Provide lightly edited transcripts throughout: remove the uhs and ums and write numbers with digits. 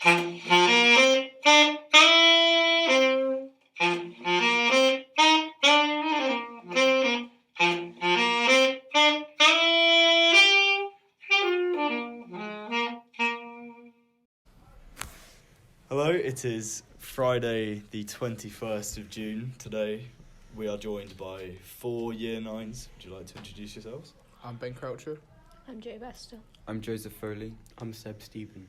Hello, it is Friday the 21st of June. Today we are joined by 4 Year 9s. Would you like to introduce yourselves? I'm Ben Croucher. I'm Jo Bester. I'm Joseph Foley. I'm Seb Stephen.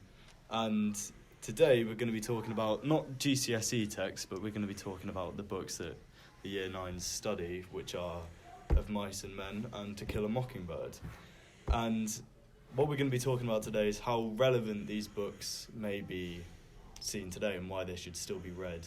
And today we're going to be talking about not GCSE texts, but we're going to be talking about the books that the Year 9s study, which are Of Mice and Men and To Kill a Mockingbird. And what we're going to be talking about today is how relevant these books may be seen today and why they should still be read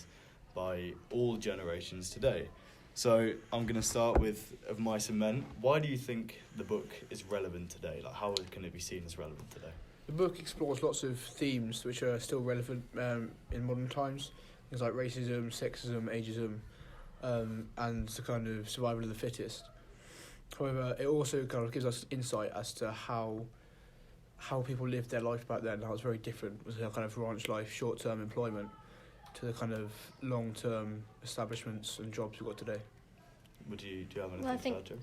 by all generations today. So I'm going to start with Of Mice and Men. Why do you think the book is relevant today? Like, how can it be seen as relevant today? The book explores lots of themes which are still relevant in modern times. Things like racism, sexism, ageism, and the kind of survival of the fittest. However, it also kind of gives us insight as to how people lived their life back then, how it's very different with their kind of ranch life, short-term employment, to the kind of long-term establishments and jobs we've got today. Do you have anything Well, I to think add, Jo?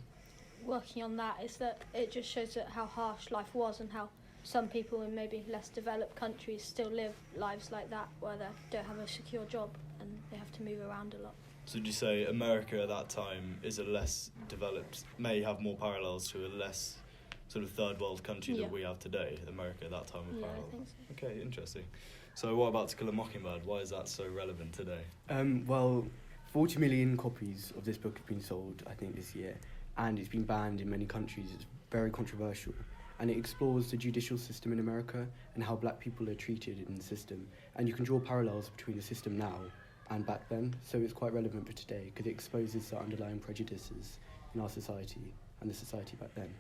working on that is that it just shows that how harsh life was and how some people in maybe less developed countries still live lives like that where they don't have a secure job and they have to move around a lot. So would you say America at that time is a less developed, may have more parallels to a less sort of third world country that we have today? America at that time with parallels. I think so. Okay, interesting. So what about To Kill a Mockingbird? Why is that so relevant today? Well, 40 million copies of this book have been sold, I think, this year, and it's been banned in many countries. It's very controversial, and it explores the judicial system in America and how black people are treated in the system. And you can draw parallels between the system now and back then, so it's quite relevant for today because it exposes the underlying prejudices in our society and the society back then.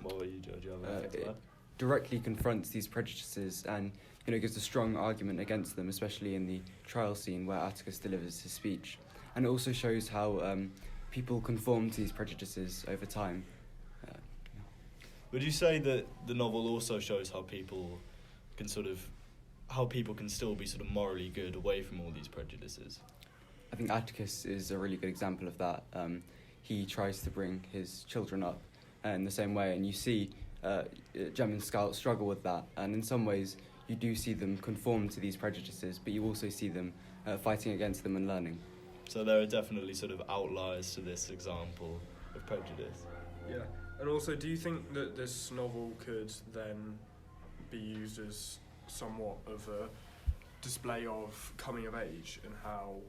What about you, Jo? Do you have anything to add? Directly confronts these prejudices and gives a strong argument against them, especially in the trial scene where Atticus delivers his speech. And it also shows how people conform to these prejudices over time. Would you say that the novel also shows how people can still be sort of morally good away from all these prejudices? I think Atticus is a really good example of that. He tries to bring his children up in the same way, and you see Gem Scouts struggle with that, and in some ways you do see them conform to these prejudices, but you also see them fighting against them and learning. So there are definitely sort of outliers to this example of prejudice. Yeah, and also, do you think that this novel could then be used as somewhat of a display of coming of age and how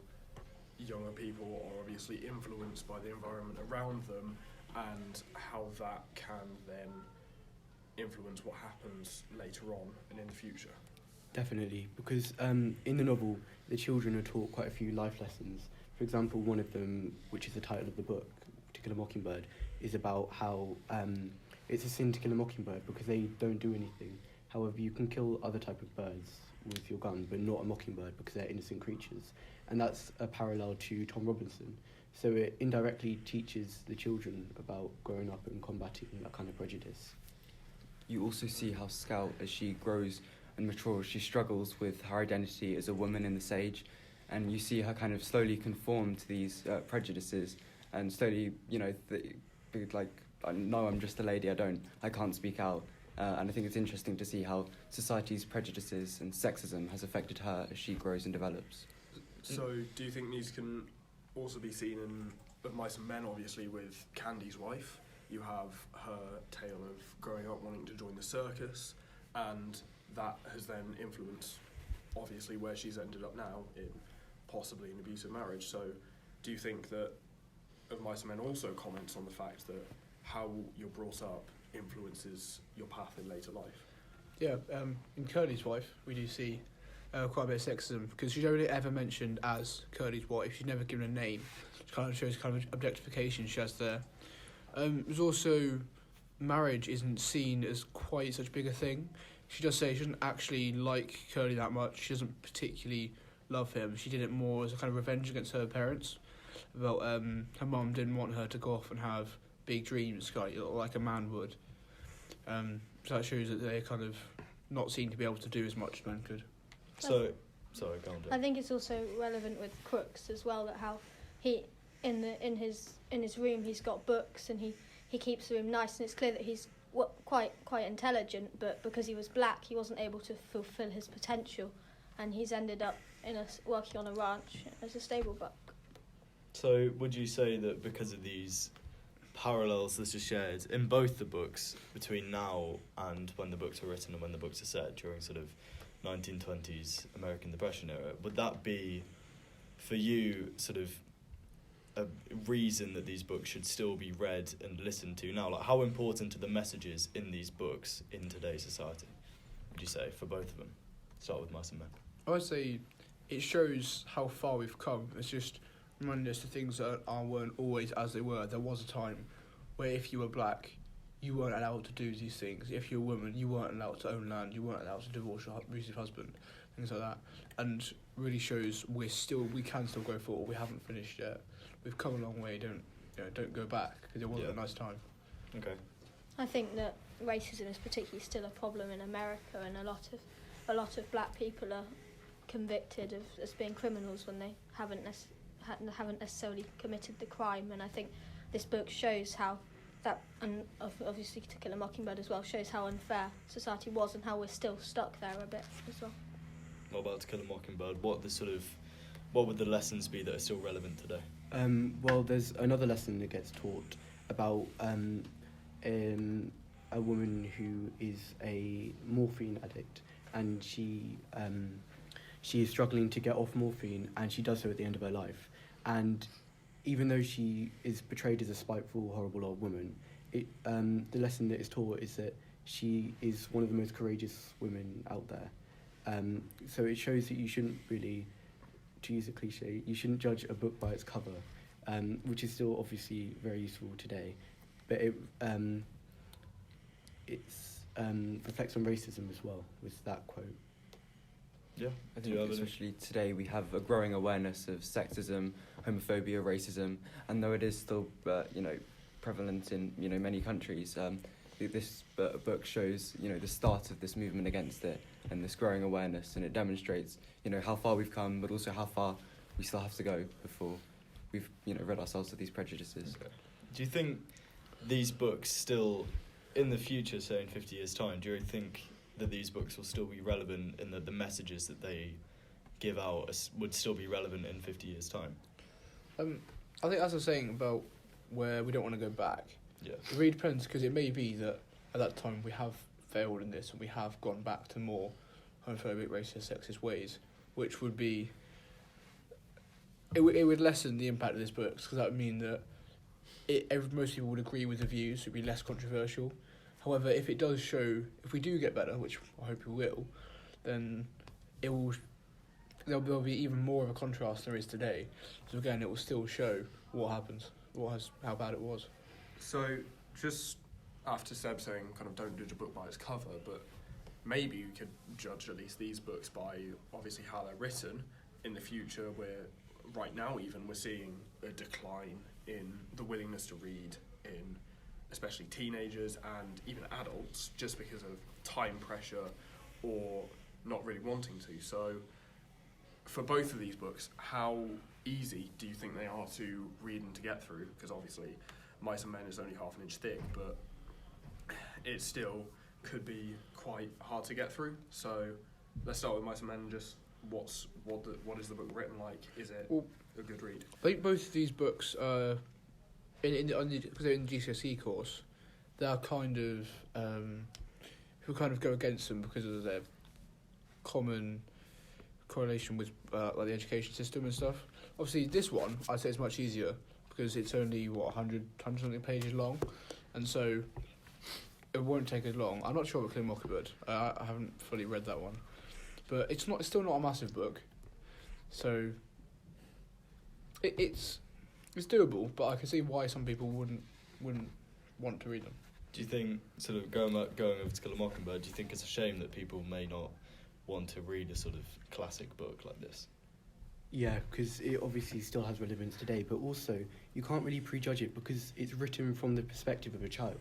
younger people are obviously influenced by the environment around them and how that can then influence what happens later on and in the future? Definitely, because in the novel, the children are taught quite a few life lessons. For example, one of them, which is the title of the book, To Kill a Mockingbird, is about how it's a sin to kill a mockingbird because they don't do anything. However, you can kill other type of birds with your gun, but not a mockingbird because they're innocent creatures. And that's a parallel to Tom Robinson. So it indirectly teaches the children about growing up and combating that kind of prejudice. You also see how Scout, as she grows and matures, she struggles with her identity as a woman in this age, and you see her kind of slowly conform to these prejudices and slowly, no, I'm just a lady, I can't speak out. And I think it's interesting to see how society's prejudices and sexism has affected her as she grows and develops. So do you think these can also be seen in Of Mice and Men, obviously, with Candy's wife? You have her tale of growing up wanting to join the circus, and that has then influenced, obviously, where she's ended up now in possibly an abusive marriage. So do you think that Of Mice and Men also comments on the fact that how you're brought up influences your path in later life? Yeah, in Curly's wife, we do see quite a bit of sexism because she's only ever mentioned as Curly's wife. She's never given a name. It kind of shows kind of objectification she has there. There's also marriage isn't seen as quite such a big a thing. She does say she doesn't actually like Curly that much. She doesn't particularly love him. She did it more as a kind of revenge against her parents. About her mum didn't want her to go off and have big dreams like a man would. So that shows that they're kind of not seen to be able to do as much as men could. So, sorry, go on. I think it's also relevant with Crooks as well, that how he in his room he's got books and he keeps the room nice, and it's clear that he's quite intelligent, but because he was black he wasn't able to fulfil his potential, and he's ended up working on a ranch as a stable buck. So would you say that because of these parallels that are shared in both the books between now and when the books were written and when the books are set during sort of 1920s American Depression era, would that be for you sort of a reason that these books should still be read and listened to now? Like, how important are the messages in these books in today's society, would you say, for both of them? Start with Mice and Men. I would say it shows how far we've come. It's just reminding us of things that weren't always as they were. There was a time where if you were black, you weren't allowed to do these things. If you're a woman, you weren't allowed to own land. You weren't allowed to divorce your abusive husband, things like that. And really shows we can still go forward. We haven't finished yet. We've come a long way. Don't go back, because it wasn't a nice time. Okay. I think that racism is particularly still a problem in America, and a lot of black people are convicted as being criminals when they haven't necessarily committed the crime. And I think this book shows how that, and obviously To Kill a Mockingbird as well, shows how unfair society was and how we're still stuck there a bit as well. What about To Kill a Mockingbird? What would the lessons be that are still relevant today? Well, there's another lesson that gets taught about a woman who is a morphine addict, and she is struggling to get off morphine, and she does so at the end of her life. And even though she is portrayed as a spiteful, horrible old woman, the lesson that is taught is that she is one of the most courageous women out there. So it shows that you shouldn't really, to use a cliche, you shouldn't judge a book by its cover, which is still obviously very useful today. But it reflects on racism as well, with that quote. Yeah, I think especially today we have a growing awareness of sexism, homophobia, racism, and though it is still prevalent in many countries, this book shows the start of this movement against it and this growing awareness, and it demonstrates how far we've come, but also how far we still have to go before we've rid ourselves of these prejudices. Okay. Do you think these books still, in the future, say in 50 years' time, do you think that these books will still be relevant and that the messages that they give out would still be relevant in 50 years' time? I think as I was saying about where we don't want to go back, Yeah. it really depends, because it may be that at that time we have failed in this and we have gone back to more homophobic, racist, sexist ways, which would be... It would lessen the impact of this book, because that would mean that most people would agree with the views, it would be less controversial. However, if it does show, if we do get better, which I hope we will, then there'll be even more of a contrast than there is today. So again, it will still show what happens, how bad it was. So, just after Seb saying kind of don't judge a book by its cover, but maybe you could judge at least these books by obviously how they're written. In the future, right now even, we're seeing a decline in the willingness to read in especially teenagers and even adults, just because of time pressure or not really wanting to. So for both of these books, how easy do you think they are to read and to get through? Because obviously Mice and Men is only half an inch thick, but it still could be quite hard to get through. So let's start with Mice and Men. Just what is the book written like? Is it a good read? I think both of these books are, because they're in the GCSE course, they are kind of people kind of go against them because of their common correlation with like the education system and stuff. Obviously, this one I'd say is much easier because it's only 100 something pages long, and so it won't take as long. I'm not sure about Kill a Mockingbird. I haven't fully read that one, but it's still not a massive book, so it's doable. But I can see why some people wouldn't want to read them. Do you think, sort of going over to Kill a Mockingbird, do you think it's a shame that people may not want to read a sort of classic book like this? Yeah, because it obviously still has relevance today, but also you can't really prejudge it because it's written from the perspective of a child.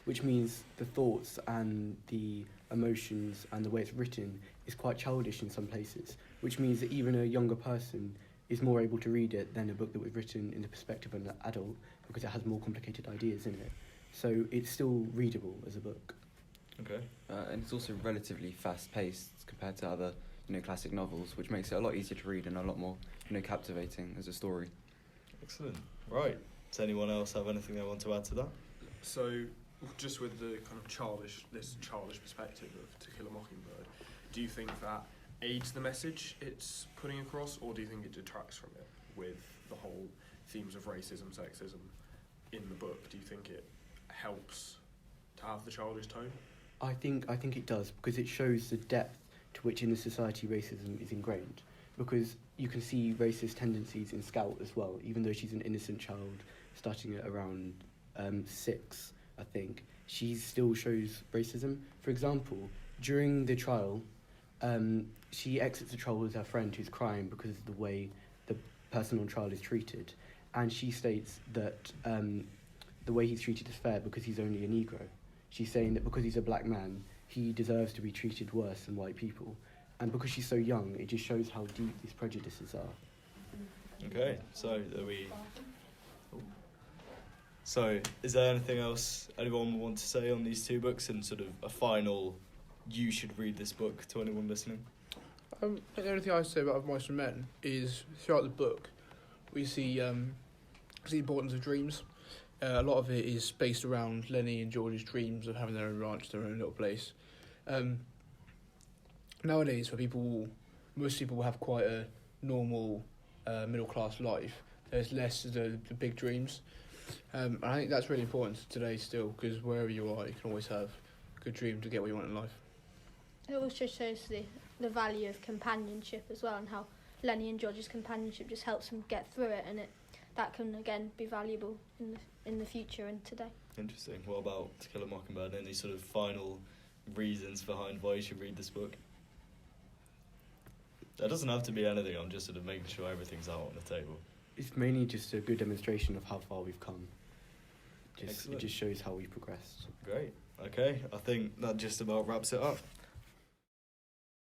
which means the thoughts and the emotions and the way it's written is quite childish in some places, which means that even a younger person is more able to read it than a book that was written in the perspective of an adult, because it has more complicated ideas in it. So it's still readable as a book. Okay. And it's also relatively fast-paced compared to other, classic novels, which makes it a lot easier to read and a lot more, captivating as a story. Excellent. Right. Does anyone else have anything they want to add to that? So, just with the kind of childish perspective of To Kill a Mockingbird, do you think that aids the message it's putting across, or do you think it detracts from it with the whole themes of racism, sexism in the book? Do you think it helps to have the childish tone? I think it does, because it shows the depth to which in the society racism is ingrained. Because you can see racist tendencies in Scout as well, even though she's an innocent child, starting at around 6, I think. She still shows racism. For example, during the trial, she exits the trial with her friend who's crying because of the way the person on trial is treated. And she states that the way he's treated is fair because he's only a Negro. She's saying that because he's a black man, he deserves to be treated worse than white people. And because she's so young, it just shows how deep these prejudices are. Okay, so are we... So, is there anything else anyone want to say on these two books, and sort of a final, you should read this book to anyone listening? I think the only thing I say about Of Mice and Men is throughout the book we see the importance of dreams. A lot of it is based around Lenny and George's dreams of having their own ranch, their own little place. Nowadays, most people will have quite a normal middle-class life. There's less of the big dreams. And I think that's really important today still, because wherever you are, you can always have a good dream to get what you want in life. It also shows the value of companionship as well, and how Lenny and George's companionship just helps them get through it, and that can again be valuable in the future and today. Interesting. What about To Kill a Mockingbird? Any sort of final reasons behind why you should read this book? That doesn't have to be anything. I'm just sort of making sure everything's out on the table. It's mainly just a good demonstration of how far we've come. It Excellent. just shows how we've progressed. Great. Okay, I think that just about wraps it up.